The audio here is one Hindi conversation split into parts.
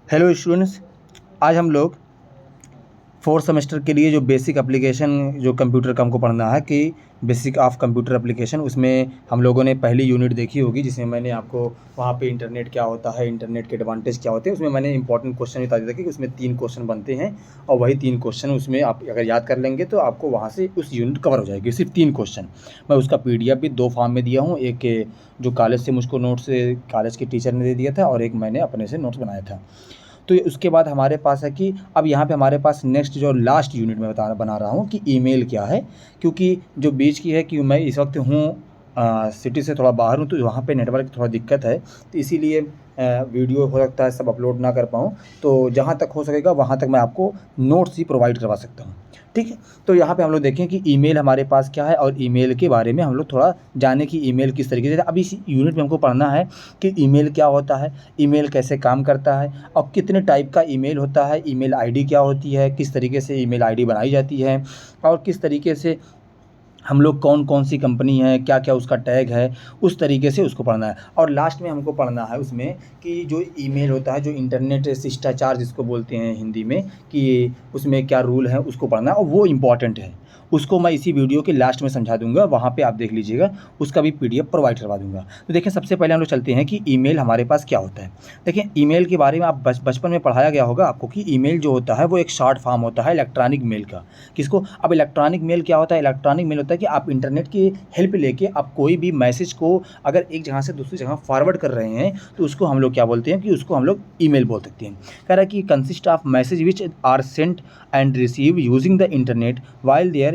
हेलो स्टूडेंट्स, आज हम लोग फोर्थ सेमेस्टर के लिए जो बेसिक एप्लीकेशन जो कंप्यूटर का हमको पढ़ना है कि बेसिक ऑफ कंप्यूटर एप्लीकेशन, उसमें हम लोगों ने पहली यूनिट देखी होगी जिसमें मैंने आपको वहाँ पे इंटरनेट क्या होता है, इंटरनेट के एडवांटेज क्या होते हैं, उसमें मैंने इंपॉर्टेंट क्वेश्चन बता दिया था कि उसमें 3 क्वेश्चन बनते हैं और वही 3 क्वेश्चन उसमें आप अगर याद कर लेंगे तो आपको वहाँ से उस यूनिट कवर हो जाएगी। सिर्फ 3 क्वेश्चन। मैं उसका PDF भी 2 फॉर्म में दिया हूँ, एक जो कॉलेज से मुझको नोट्स कॉलेज के टीचर ने दे दिया था और एक मैंने अपने से नोट्स बनाया था। तो उसके बाद हमारे पास है कि अब यहाँ पे हमारे पास नेक्स्ट जो लास्ट यूनिट में बना रहा हूँ कि ईमेल क्या है, क्योंकि जो बीच की है कि मैं इस वक्त हूँ सिटी से थोड़ा बाहर हूँ, तो वहाँ पे नेटवर्क थोड़ा दिक्कत है, तो इसीलिए वीडियो हो सकता है सब अपलोड ना कर पाऊँ। तो जहाँ तक हो सकेगा वहाँ तक मैं आपको नोट्स ही प्रोवाइड करवा सकता हूँ, ठीक है। तो यहाँ पे हम लोग देखें कि ईमेल हमारे पास क्या है और ईमेल के बारे में हम लोग थोड़ा जाने कि ईमेल किस तरीके से। अब इस यूनिट में हमको पढ़ना है कि ईमेल क्या होता है, ईमेल कैसे काम करता है और कितने टाइप का ईमेल होता है, ईमेल आईडी क्या होती है, किस तरीके से ईमेल आईडी बनाई जाती है और किस तरीके से हम लोग कौन कौन सी कंपनी है, क्या क्या उसका टैग है, उस तरीके से उसको पढ़ना है। और लास्ट में हमको पढ़ना है उसमें कि जो ईमेल होता है, जो इंटरनेट शिष्टाचार जिसको बोलते हैं हिंदी में, कि उसमें क्या रूल है उसको पढ़ना है और वो इम्पॉर्टेंट है। उसको मैं इसी वीडियो के लास्ट में समझा दूंगा, वहाँ पे आप देख लीजिएगा, उसका भी PDF प्रोवाइड करवा दूंगा। तो देखिए, सबसे पहले हम लोग चलते हैं कि ईमेल हमारे पास क्या होता है। देखिए, ईमेल के बारे में आप बचपन में पढ़ाया गया होगा आपको कि ईमेल जो होता है वो एक शॉर्ट फॉर्म होता है इलेक्ट्रॉनिक मेल का। किसको? अब इलेक्ट्रॉनिक मेल क्या होता है? इलेक्ट्रॉनिक मेल होता है कि आप इंटरनेट की हेल्प लेके आप कोई भी मैसेज को अगर एक जगह से दूसरी जगह फॉरवर्ड कर रहे हैं तो उसको हम लोग क्या बोलते हैं कि उसको हम लोग ईमेल बोल सकते हैं। कह रहा है कि consist of message which are sent and receive using the internet while there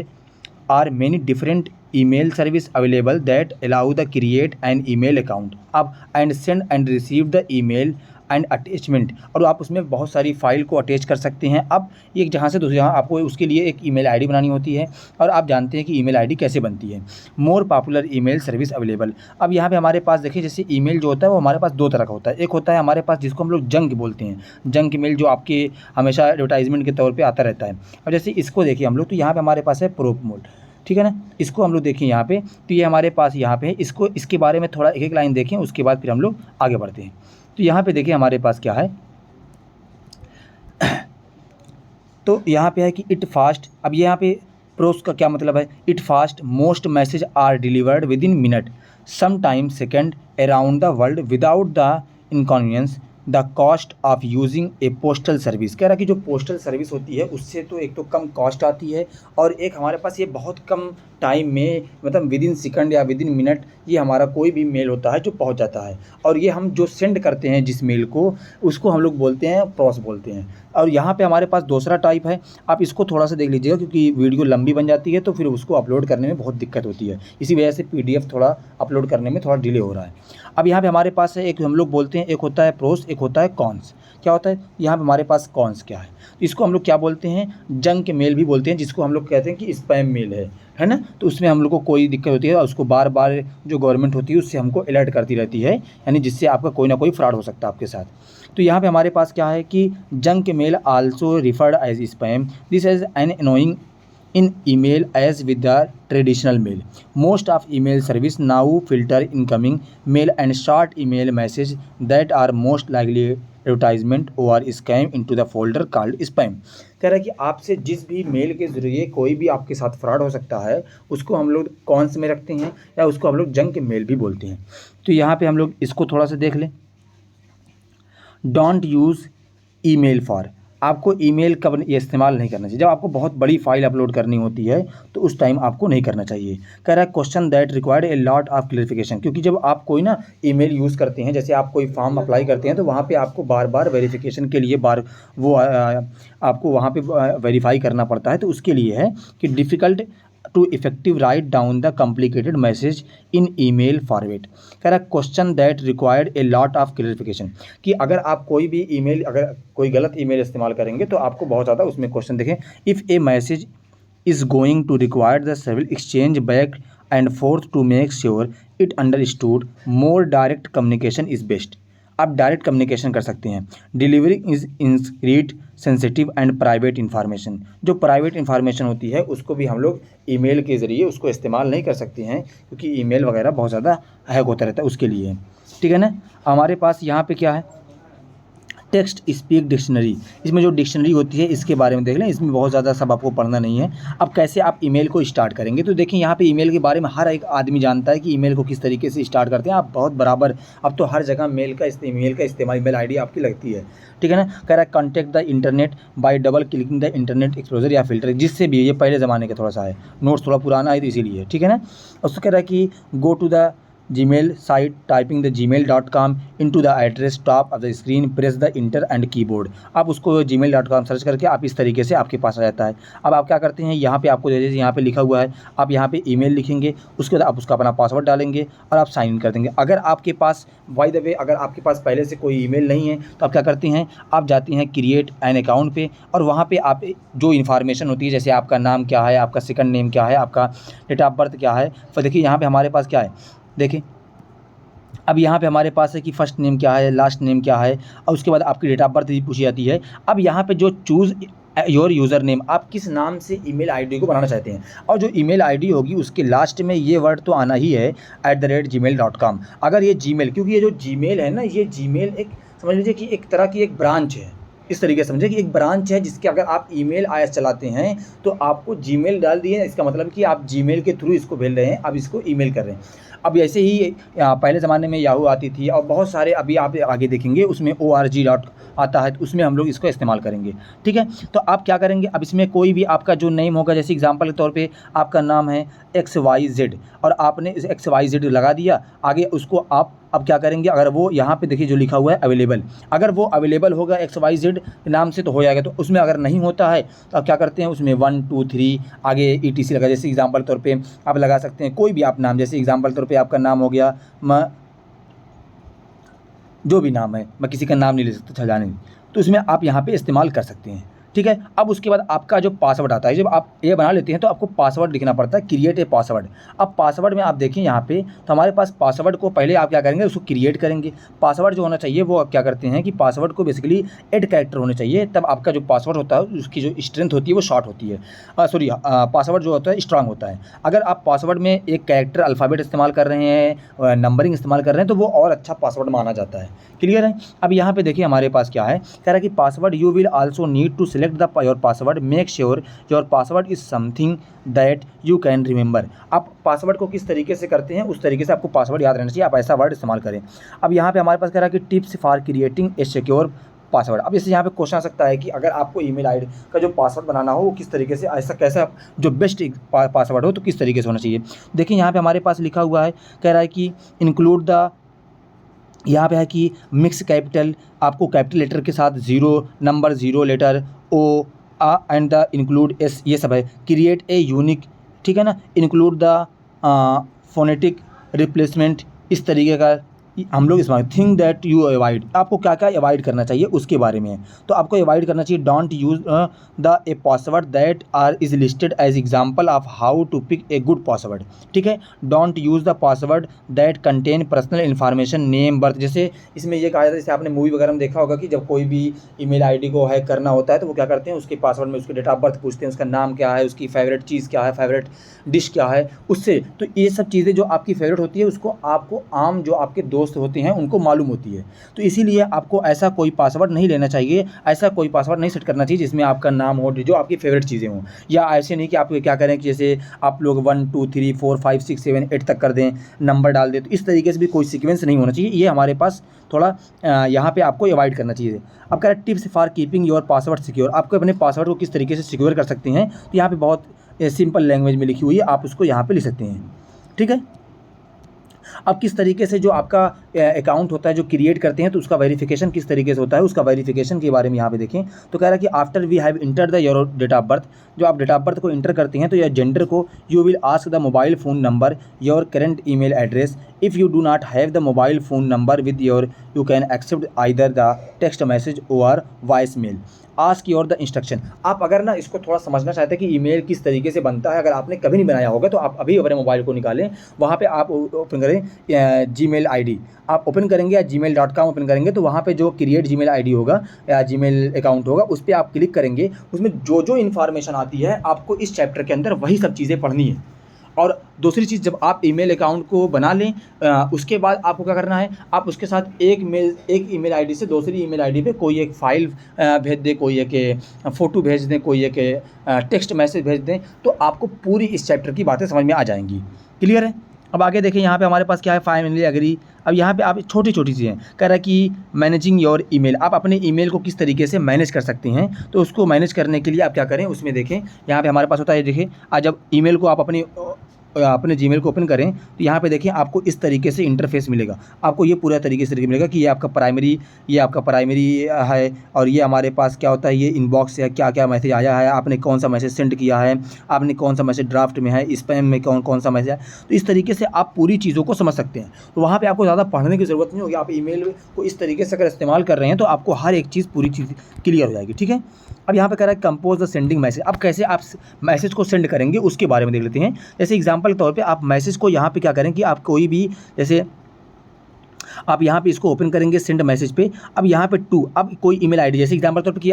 are many different email service available that allow the create an email account अब and send and receive the email and attachment, और आप उसमें बहुत सारी फाइल को अटैच कर सकते हैं। अब एक जहाँ से दूसरी जहाँ आपको उसके लिए एक ईमेल आईडी बनानी होती है और आप जानते हैं कि ईमेल आईडी कैसे बनती है। More popular email service available. अब यहाँ पे हमारे पास देखिए, जैसे ईमेल जो होता है वो हमारे पास 2 तरह का होता है। एक होता है हमारे पास जिसको हम लोग जंक बोलते हैं, जंक ईमेल, जो आपके हमेशा एडवर्टाइजमेंट के तौर पर आता रहता है। अब जैसे इसको देखिए हम लोग, तो यहाँ पर हमारे पास है प्रोप मोड, ठीक है ना। इसको हम लोग देखें यहाँ पे, तो ये हमारे पास यहाँ पे है। इसको इसके बारे में थोड़ा एक एक लाइन देखें, उसके बाद फिर हम लोग आगे बढ़ते हैं। तो यहाँ पे देखिए हमारे पास क्या है, तो यहाँ पे है कि इट फास्ट। अब यहाँ पे प्रोस का क्या मतलब है? It fast, most message are delivered within minute, some time second around the world without the inconvenience the cost of using a postal service. कह रहा है कि जो पोस्टल सर्विस होती है उससे तो एक तो कम कॉस्ट आती है और एक हमारे पास ये बहुत कम टाइम में, मतलब विद इन सेकंड या विद इन मिनट, ये हमारा कोई भी मेल होता है जो पहुंच जाता है। और ये हम जो सेंड करते हैं जिस मेल को, उसको हम लोग बोलते हैं प्रोस बोलते हैं। और यहाँ पे हमारे पास दूसरा टाइप है, आप इसको थोड़ा सा देख लीजिएगा क्योंकि वीडियो लंबी बन जाती है तो फिर उसको अपलोड करने में बहुत दिक्कत होती है, इसी वजह से PDF थोड़ा अपलोड करने में थोड़ा डिले हो रहा है। अब यहाँ पे हमारे पास है, एक हम लोग बोलते हैं, एक होता है प्रोस, एक होता है कॉन्स। क्या होता है यहाँ पे हमारे पास? कॉन्स क्या है? तो इसको हम लोग क्या बोलते हैं? जंक मेल भी बोलते हैं, जिसको हम लोग कहते हैं कि स्पैम मेल है ना। तो उसमें हम लोग को कोई दिक्कत होती है और उसको बार बार जो गवर्नमेंट होती है उससे हमको अलर्ट करती रहती है, यानी जिससे आपका कोई ना कोई फ्रॉड हो सकता है आपके साथ। तो यहाँ पे हमारे पास क्या है कि junk mail also referred as spam, this is an annoying in email as with the traditional mail. Most of email service now filter incoming mail and short email message that are most likely advertisement or scam into the folder called spam. कह रहा है कि आपसे जिस भी मेल के ज़रिए कोई भी आपके साथ फ्रॉड हो सकता है उसको हम लोग कॉन्स में रखते हैं या उसको हम लोग जंक मेल भी बोलते हैं। तो यहाँ पे हम लोग इसको थोड़ा सा देख लें। डोंट यूज़ ईमेल फॉर, आपको ईमेल कब ये इस्तेमाल नहीं करना चाहिए? जब आपको बहुत बड़ी फाइल अपलोड करनी होती है तो उस टाइम आपको नहीं करना चाहिए। कह रहा है question that required a lot of clarification, क्योंकि जब आप कोई ना ईमेल यूज़ करते हैं, जैसे आप कोई फॉर्म अप्लाई करते हैं तो वहाँ पे आपको बार बार वेरिफिकेशन के लिए आपको वहाँ पे वेरीफाई करना पड़ता है। तो उसके लिए है कि difficult to effective write down the complicated message in email format. कह रहा है question that required a lot of clarification, कि अगर आप कोई भी ईमेल, अगर कोई गलत ईमेल इस्तेमाल करेंगे तो आपको बहुत ज़्यादा उसमें क्वेश्चन देखें। If a message is going to require the several exchange back and forth to make sure it understood, more direct communication is best. आप डायरेक्ट कम्युनिकेशन कर सकते हैं। डिलीवरी इज़ इंक्रीट सेंसिटिव एंड प्राइवेट इन्फॉर्मेशन, जो प्राइवेट इन्फॉर्मेशन होती है उसको भी हम लोग ईमेल के ज़रिए उसको इस्तेमाल नहीं कर सकते हैं, क्योंकि ईमेल वगैरह बहुत ज़्यादा हैक होता रहता है उसके लिए, ठीक है ना। हमारे पास यहाँ पे क्या है, टेक्स्ट स्पीक डिक्शनरी, इसमें जो डिक्शनरी होती है इसके बारे में देख लें, इसमें बहुत ज़्यादा सब आपको पढ़ना नहीं है। अब कैसे आप ईमेल को स्टार्ट करेंगे, तो देखिए यहाँ पे ईमेल के बारे में हर एक आदमी जानता है कि ईमेल को किस तरीके से स्टार्ट करते हैं। आप बहुत बराबर, अब तो हर जगह ईमेल का इस्तेमाल, ईमेल आईडी आपकी लगती है, ठीक है ना। कह रहा है contact the internet bye double clicking the internet एक्सप्लोजर या फिल्टर, जिससे भी, ये पहले ज़माने का थोड़ा सा है, नोट्स थोड़ा पुराना है तो इसीलिए, ठीक है ना। उसको कह रहा है कि go to the Gmail site, typing the gmail.com into the address top of the screen, press the enter and keyboard। आप उसको gmail.com सर्च करके आप इस तरीके से आपके पास आ जाता है। अब आप क्या करते हैं, यहाँ पे आपको जैसे यहाँ पे लिखा हुआ है, आप यहाँ पे ईमेल लिखेंगे, उसके बाद आप उसका अपना पासवर्ड डालेंगे और आप साइन इन कर देंगे। अगर आपके पास, बाय द वे, अगर आपके पास पहले से कोई ईमेल नहीं है तो आप क्या करते हैं, आप जाते हैं क्रिएट एन अकाउंट पे, और वहाँ पे आप जो इन्फॉर्मेशन होती है, जैसे आपका नाम क्या है, आपका सेकंड नेम क्या है, आपका डेट ऑफ बर्थ क्या है। तो देखिए यहाँ पे हमारे पास क्या है, देखिए अब यहाँ पे हमारे पास है कि फ़र्स्ट नेम क्या है, लास्ट नेम क्या है, और उसके बाद आपकी डेट ऑफ बर्थ भी पूछी जाती है। अब यहाँ पे जो चूज़ योर यूज़र नेम, आप किस नाम से ईमेल आईडी को बनाना चाहते हैं, और जो ईमेल आईडी होगी उसके लास्ट में ये वर्ड तो आना ही है @gmail.com। अगर ये जीमेल, क्योंकि ये जो जीमेल है ना, ये जीमेल एक, समझ लीजिए कि एक तरह की एक ब्रांच है, इस तरीके से समझे कि एक ब्रांच है जिसके अगर आप ईमेल आईएस चलाते हैं तो आपको जीमेल डाल दिए, इसका मतलब कि आप जीमेल के थ्रू इसको भेज रहे हैं, अब इसको ईमेल कर रहे हैं। अब ऐसे ही पहले ज़माने में याहू आती थी, और बहुत सारे अभी आप आगे देखेंगे उसमें ORG डॉट आता है, तो उसमें हम लोग इसको इस्तेमाल करेंगे, ठीक है। तो आप क्या करेंगे, अब इसमें कोई भी आपका जो नेम होगा, जैसे एग्जांपल के तौर पे आपका नाम है XYZ और आपने XYZ लगा दिया, आगे उसको आप अब क्या करेंगे, अगर वो यहाँ पे देखिए जो लिखा हुआ है अवेलेबल, अगर वो अवेलेबल होगा XYZ नाम से तो हो जाएगा, तो उसमें अगर नहीं होता है तो आप क्या करते हैं, उसमें 1 2 3 आगे ETC लगा, जैसे एग्जांपल तौर पे आप लगा सकते हैं कोई भी आप नाम, जैसे एग्जांपल तौर पे आपका नाम हो गया, जो भी नाम है, मैं किसी का नाम नहीं ले सकता, चल जाने, तो इसमें आप यहाँ पे इस्तेमाल कर सकते हैं, ठीक है। अब उसके बाद आपका जो पासवर्ड आता है, जब आप ये बना लेते हैं तो आपको पासवर्ड लिखना पड़ता है, क्रिएट ए पासवर्ड। अब पासवर्ड में आप देखिए यहाँ पे, तो हमारे पास पासवर्ड को पहले आप क्या करेंगे, उसको क्रिएट करेंगे। पासवर्ड जो होना चाहिए वो आप क्या करते हैं कि पासवर्ड को बेसिकली 8 कैरेक्टर होने चाहिए, तब आपका जो पासवर्ड होता है उसकी जो स्ट्रेंथ होती है वो शॉर्ट होती है, पासवर्ड जो होता है स्ट्रांग होता है। अगर आप पासवर्ड में एक कैरेक्टर अल्फ़ाबेट इस्तेमाल कर रहे हैं, नंबरिंग इस्तेमाल कर रहे हैं, तो वो और अच्छा पासवर्ड माना जाता है। क्लियर है। अब यहाँ पे देखिए हमारे पास क्या है, कह रहा है कि password you will also need to select the your password, make sure your password is something that you can remember. आप पासवर्ड को किस तरीके से करते हैं उस तरीके से आपको पासवर्ड याद रहना चाहिए, आप ऐसा वर्ड इस्तेमाल करें। अब यहाँ पे हमारे पास कह रहा है कि tips for creating a secure password. अब इससे यहाँ पे क्वेश्चन आ सकता है कि अगर आपको ईमेल आईडी का जो पासवर्ड बनाना हो वो किस तरीके से, ऐसा कैसा जो बेस्ट पासवर्ड हो तो किस तरीके से होना चाहिए। देखिए यहाँ पे हमारे पास लिखा हुआ है, कह रहा है कि इंक्लूड द, यहाँ पे है कि मिक्स कैपिटल, आपको कैपिटल लेटर के साथ 0 number 0 letter O and the include S, ये सब है। क्रिएट ए यूनिक, ठीक है ना, इंक्लूड द फोनेटिक रिप्लेसमेंट, इस तरीके का हम लोग इसमें थिंक दैट यू अवॉइड, आपको क्या क्या अवॉइड करना चाहिए उसके बारे में है। तो आपको अवॉइड करना चाहिए don't use the a password that are is listed as example of how to pick a good password, ठीक है। Don't use the password that contain personal information, name, birth. जैसे इसमें ये कहा जाता है, जैसे आपने मूवी वगैरह में देखा होगा कि जब कोई भी ईमेल आईडी को हैक करना होता है तो वो क्या करते हैं, उसके पासवर्ड में उसके डेट ऑफ बर्थ पूछते हैं, उसका नाम क्या है, उसकी फेवरेट चीज़ क्या है, फेवरेट डिश क्या है, उससे। तो ये सब चीज़ें जो आपकी फेवरेट होती है उसको आपको आम जो आपके दोस्त होते हैं उनको मालूम होती है। तो इसीलिए आपको ऐसा कोई पासवर्ड नहीं लेना चाहिए, ऐसा कोई पासवर्ड नहीं सेट करना चाहिए जिसमें आपका नाम हो, जो आपकी फेवरेट चीज़ें हों। या ऐसे नहीं कि आप क्या करें कि जैसे आप लोग 1 2 3 4 5 6 7 8 तक कर दें, नंबर डाल दें, तो इस तरीके से भी कोई सीक्वेंस नहीं होना चाहिए। ये हमारे पास थोड़ा यहाँ पे आपको अवॉइड करना चाहिए। अब कह रहा है tips for keeping your password secure, आपको अपने पासवर्ड को किस तरीके से सिक्योर कर सकते हैं, तो यहाँ पे बहुत सिंपल लैंग्वेज में लिखी हुई है, आप उसको यहाँ पे लिख सकते हैं, ठीक है। अब किस तरीके से जो आपका अकाउंट होता है जो क्रिएट करते हैं तो उसका वेरिफिकेशन किस तरीके से होता है, उसका वेरिफिकेशन के बारे में यहाँ पे देखें। तो कह रहा है कि after we have enter the your date of birth, जो आप डेट ऑफ बर्थ को इंटर करते हैं तो या जेंडर को, you will ask the mobile phone number, your current email address. If you do not have the mobile phone number with your, you can accept either the text message or voice mail. Ask your the instruction, आप अगर ना इसको थोड़ा समझना चाहते हैं कि ईमेल किस तरीके से बनता है, अगर आपने कभी नहीं बनाया होगा तो आप अभी अपने मोबाइल को निकालें, वहाँ पे आप ओपन करें जीमेल आईडी, आप ओपन करेंगे या gmail.com ओपन करेंगे तो वहाँ पे जो क्रिएट जीमेल आईडी होगा या जीमेल अकाउंट होगा उस पर आप क्लिक करेंगे, उसमें जो जो इन्फॉर्मेशन आती है आपको इस चैप्टर के अंदर वही सब चीज़ें पढ़नी है। और दूसरी चीज़, जब आप ईमेल अकाउंट को बना लें उसके बाद आपको क्या करना है, आप उसके साथ एक ईमेल आईडी से दूसरी ईमेल आईडी पे कोई एक फ़ाइल भेज दें, कोई एक फ़ोटो भेज दें, कोई एक टेक्स्ट मैसेज भेज दें, तो आपको पूरी इस चैप्टर की बातें समझ में आ जाएंगी। क्लियर है? अब आगे देखें, यहाँ पे हमारे पास क्या है, फाइनली एग्री। अब यहाँ पे आप छोटी छोटी चीज़ें कह रहा है कि मैनेजिंग योर ईमेल, आप अपने ईमेल को किस तरीके से मैनेज कर सकते हैं। तो उसको मैनेज करने के लिए आप क्या करें, उसमें देखें यहाँ पे हमारे पास होता है, देखिए आज जब ईमेल को आप अपने जीमेल को ओपन करें तो यहाँ पे देखिए आपको इस तरीके से इंटरफेस मिलेगा। आपको ये पूरा तरीके से मिलेगा कि ये आपका प्राइमरी है, और ये हमारे पास क्या होता है, ये इनबॉक्स है, क्या क्या मैसेज आया है, आपने कौन सा मैसेज सेंड किया है, आपने कौन सा मैसेज ड्राफ्ट में है, स्पैम में कौन सा मैसेज है। तो इस तरीके से आप पूरी चीज़ों को समझ सकते हैं। तो वहाँ पर आपको ज़्यादा पढ़ने की ज़रूरत नहीं होगी। आप ईमेल को इस तरीके से अगर इस्तेमाल कर रहे हैं तो आपको हर एक चीज़ पूरी चीज़ क्लियर हो जाएगी। ठीक है, अब यहाँ पे कह रहा है कंपोज द सेंडिंग मैसेज। अब कैसे आप मैसेज को सेंड करेंगे उसके बारे में देख लेते हैं। जैसे एग्जांपल के तौर पे आप मैसेज को यहाँ पे क्या करें कि आप कोई भी, जैसे आप यहाँ पे इसको ओपन करेंगे सेंड मैसेज पे। अब यहाँ पे अब कोई ईमेल आईडी, जैसे एग्जांपल के तौर पे कि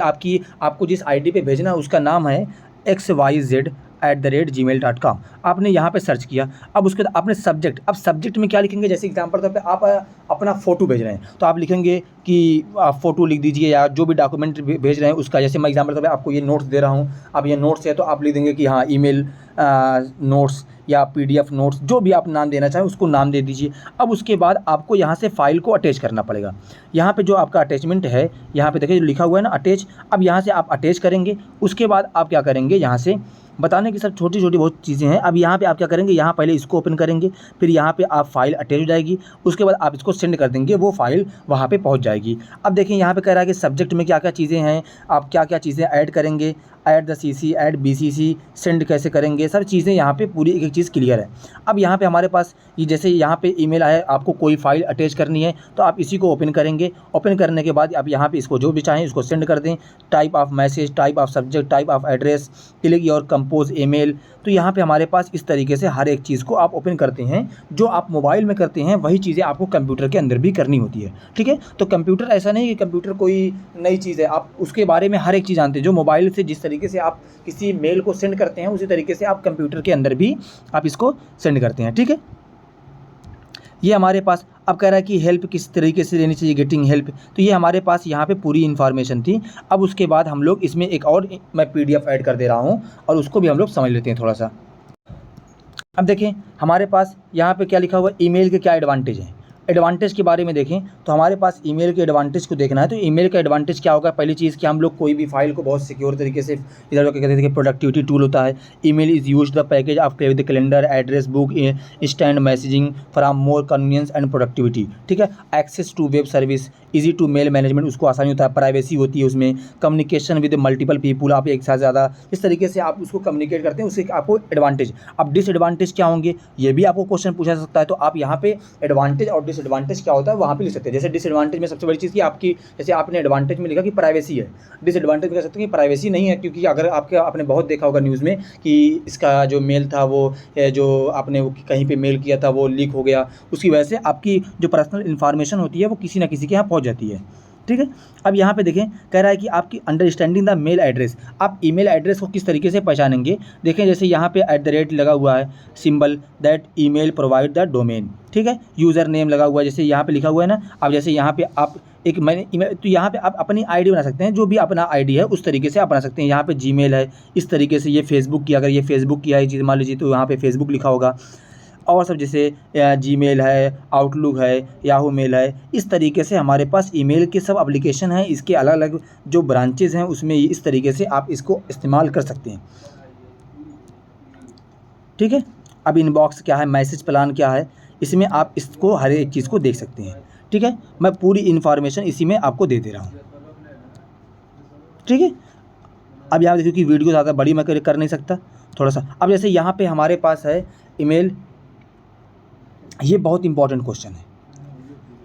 आपको जिस आईडी पे भेजना है उसका नाम है xyz@gmail.com। आपने यहाँ पे सर्च किया। अब उसके बाद आपने सब्जेक्ट में क्या लिखेंगे, जैसे एग्जांपल के तौर पे आप अपना फ़ोटो भेज रहे हैं तो आप लिखेंगे कि आप फ़ोटो लिख दीजिए, या जो भी डॉक्यूमेंट भेज रहे हैं उसका। जैसे मैं एग्जांपल के तौर पे आपको ये नोट्स दे रहा हूँ, अब ये नोट्स है तो आप लिख देंगे कि हाँ ईमेल नोट्स या PDF नोट्स, जो भी आप नाम देना चाहें उसको नाम दे दीजिए। अब उसके बाद आपको यहाँ से फ़ाइल को अटैच करना पड़ेगा। यहाँ पे जो आपका अटैचमेंट है, यहाँ पे देखिए लिखा हुआ है ना अटैच। अब यहाँ से आप अटैच करेंगे। उसके बाद आप क्या करेंगे, यहाँ से बताने की सब छोटी छोटी बहुत चीज़ें हैं। अब यहाँ पे आप क्या करेंगे, यहाँ पहले इसको ओपन करेंगे, फिर यहाँ पे आप फाइल अटैच हो जाएगी। उसके बाद आप इसको सेंड कर देंगे, वो फाइल वहाँ पे पहुँच जाएगी। अब देखिए यहाँ पे कह रहा है कि सब्जेक्ट में क्या क्या चीज़ें हैं, आप क्या क्या चीज़ें ऐड करेंगे, add the CC, add BCC, send कैसे करेंगे, सब चीज़ें यहाँ पे पूरी एक एक चीज़ क्लियर है। अब यहाँ पे हमारे पास ये जैसे यहाँ पे ईमेल आया, आपको कोई फाइल अटैच करनी है तो आप इसी को ओपन करेंगे। ओपन करने के बाद आप यहाँ पे इसको जो भी चाहें इसको सेंड कर दें। Type of message, type of subject, type of address, click your compose email. तो यहाँ पे हमारे पास इस तरीके से हर एक चीज़ को आप ओपन करते हैं। जो आप मोबाइल में करते हैं वही चीज़ें आपको कंप्यूटर के अंदर भी करनी होती है। ठीक है, तो कंप्यूटर ऐसा नहीं कि कंप्यूटर कोई नई चीज़ है, आप उसके बारे में हर एक चीज़ जानते हैं। जो मोबाइल से जिस तरीके से आप किसी मेल को सेंड करते हैं उसी तरीके से आप कंप्यूटर के अंदर भी आप इसको सेंड करते हैं। ठीक है, ये हमारे पास अब कह रहा है कि हेल्प किस तरीके से लेनी चाहिए, गेटिंग हेल्प। तो ये हमारे पास यहाँ पे पूरी इन्फॉर्मेशन थी। अब उसके बाद हम लोग इसमें एक और मैं PDF ऐड कर दे रहा हूँ और उसको भी हम लोग समझ लेते हैं थोड़ा सा। अब देखें हमारे पास यहाँ पे क्या लिखा हुआ है, ईमेल के क्या एडवांटेज हैं। एडवांटेज के बारे में देखें तो हमारे पास ईमेल के एडवांटेज को देखना है। तो ईमेल का एडवांटेज क्या होगा, पहली चीज़ कि हम लोग कोई भी फाइल को बहुत सिक्योर तरीके से, इधर जो कहते हैं कि प्रोडक्टिविटी टूल होता है। Email is used the package of the calendar, address book, instant messaging from more convenience and productivity. ठीक है, access to web service, easy to mail management, उसको आसानी होता है, प्राइवेसी होती है उसमें, कम्युनिकेशन विद मल्टीपल पीपुल, आप एक साथ ज़्यादा इस तरीके से आप उसको कम्युनिकेट करते हैं, उससे आपको एडवांटेज। अब डिसएडवांटेज क्या होंगे ये भी आपको क्वेश्चन पूछा जा सकता है। तो आप यहाँ पे एडवांटेज और डिसएडवांटेज क्या होता है वहाँ पे लिख सकते हैं। जैसे डिसएडवांटेज में सबसे बड़ी चीज़ की आपकी, जैसे आपने एडवांटेज में लिखा कि प्राइवेसी है, डिसएडवांटेज में कह सकते हैं कि प्राइवेसी नहीं है। क्योंकि अगर आपने बहुत देखा होगा न्यूज़ में कि इसका जो मेल था वो जो आपने कहीं पे मेल किया था वो लीक हो गया, उसकी वजह से आपकी जो पर्सनल इन्फॉर्मेशन होती है वो किसी ना किसी के यहाँ पहुँच जाती है। ठीक है, अब यहाँ पे देखें कह रहा है कि आपकी अंडरस्टैंडिंग द मेल एड्रेस, आप ईमेल एड्रेस को किस तरीके से पहचानेंगे। देखें जैसे यहाँ पे @ लगा हुआ है symbol, that email provide the domain. ठीक है, यूज़र नेम लगा हुआ है जैसे यहाँ पे लिखा हुआ है ना। अब जैसे यहाँ पे आप एक मैंने ईमेल, तो यहाँ पे आप अपनी आईडी बना सकते हैं, जो भी अपना आईडी है उस तरीके से आप बना सकते हैं। यहाँ पे जीमेल है इस तरीके से, ये फेसबुक की, अगर ये फेसबुक की है चीज़ मान लीजिए तो यहाँ पे फेसबुक लिखा होगा। और सब जैसे जीमेल है, आउटलुक है, याहू मेल है, इस तरीके से हमारे पास ईमेल के सब एप्लीकेशन हैं। इसके अलग अलग जो ब्रांचेज़ हैं उसमें इस तरीके से आप इसको इस्तेमाल कर सकते हैं। ठीक है, अब इनबॉक्स क्या है, मैसेज प्लान क्या है, इसमें आप इसको हर एक चीज़ को देख सकते हैं। ठीक है, मैं पूरी इन्फॉर्मेशन इसी में आपको दे रहा हूँ। ठीक है, अब यहाँ देखिए कि वीडियो ज़्यादा बड़ी मैं कर नहीं सकता थोड़ा सा। अब जैसे यहाँ पे हमारे पास है ईमेल, ये बहुत इंपॉर्टेंट क्वेश्चन है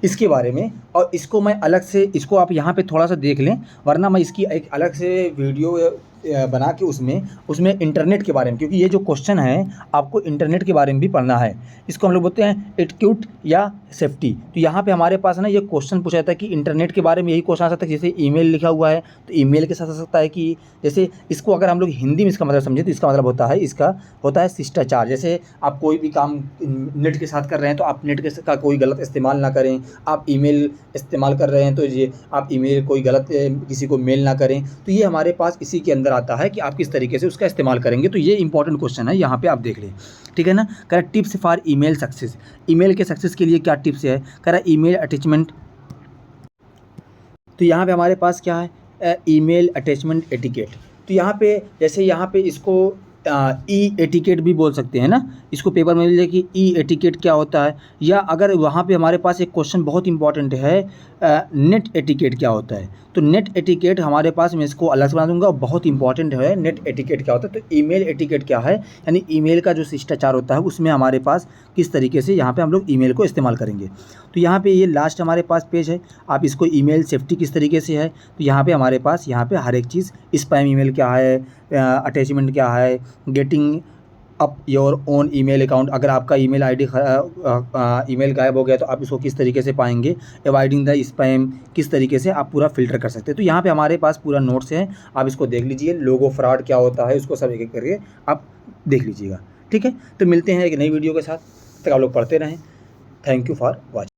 इसके बारे में, और इसको मैं अलग से, इसको आप यहाँ पे थोड़ा सा देख लें, वरना मैं इसकी एक अलग से वीडियो बना के उसमें इंटरनेट के बारे में, क्योंकि ये जो क्वेश्चन है आपको इंटरनेट के बारे में भी पढ़ना है। इसको हम लोग बोलते हैं एटिक्यूट या सेफ्टी। तो यहाँ पे हमारे पास ना ये क्वेश्चन पूछा जाता है कि इंटरनेट के बारे में यही क्वेश्चन आ सकता है। जैसे ईमेल लिखा हुआ है तो ईमेल के साथ आ सकता है कि जैसे इसको अगर हम लोग हिंदी में इसका मतलब समझे तो इसका मतलब होता है शिष्टाचार। जैसे आप कोई भी काम नेट के साथ कर रहे हैं तो आप नेट का कोई गलत इस्तेमाल ना करें। आप ईमेल इस्तेमाल कर रहे हैं तो ये आप ईमेल कोई गलत किसी को मेल ना करें। तो ये हमारे पास इसी के अंदर आता है कि आप किस तरीके से उसका इस्तेमाल करेंगे। तो ये इंपॉर्टेंट क्वेश्चन है, यहाँ पे आप देख लें, ठीक है ना। कह रहा tips for email success, email के सक्सेस के लिए क्या टिप्स है। कह रहा ईमेल अटैचमेंट। तो यहाँ पे हमारे पास क्या है, ईमेल अटैचमेंट एटिकेट। तो यहाँ पे जैसे यहाँ पे इसको ई एटिकेट भी बोल सकते हैं ना। इसको पेपर में मिल जाए कि ई एटिकेट क्या होता है। या अगर वहाँ पे हमारे पास एक क्वेश्चन बहुत इंपॉर्टेंट है, नेट एटिकेट क्या होता है। तो नेट एटिकेट हमारे पास, मैं इसको अलग से बना दूंगा, बहुत इंपॉर्टेंट है नेट एटिकेट क्या होता है। तो ईमेल एटिकेट क्या है, यानी ईमेल का जो शिष्टाचार होता है उसमें हमारे पास किस तरीके से यहाँ पे हम लोग ईमेल को इस्तेमाल करेंगे। तो यहाँ पे ये लास्ट हमारे पास पेज है। आप इसको ईमेल सेफ्टी किस तरीके से है, तो यहाँ पे हमारे पास यहाँ पे हर एक चीज़, स्पैम ईमेल क्या है, अटैचमेंट क्या है, getting up your own email account, अगर आपका ईमेल आईडी ईमेल गायब हो गया तो आप इसको किस तरीके से पाएंगे, अवॉइडिंग द स्पैम, किस तरीके से आप पूरा फिल्टर कर सकते हैं। तो यहाँ पे हमारे पास पूरा नोट्स है, आप इसको देख लीजिए। लोगो फ्रॉड क्या होता है उसको सब एक एक करके आप देख लीजिएगा, ठीक है। तो मिलते हैं एक नई वीडियो के साथ, तब तक आप लोग पढ़ते रहें। Thank you for watching.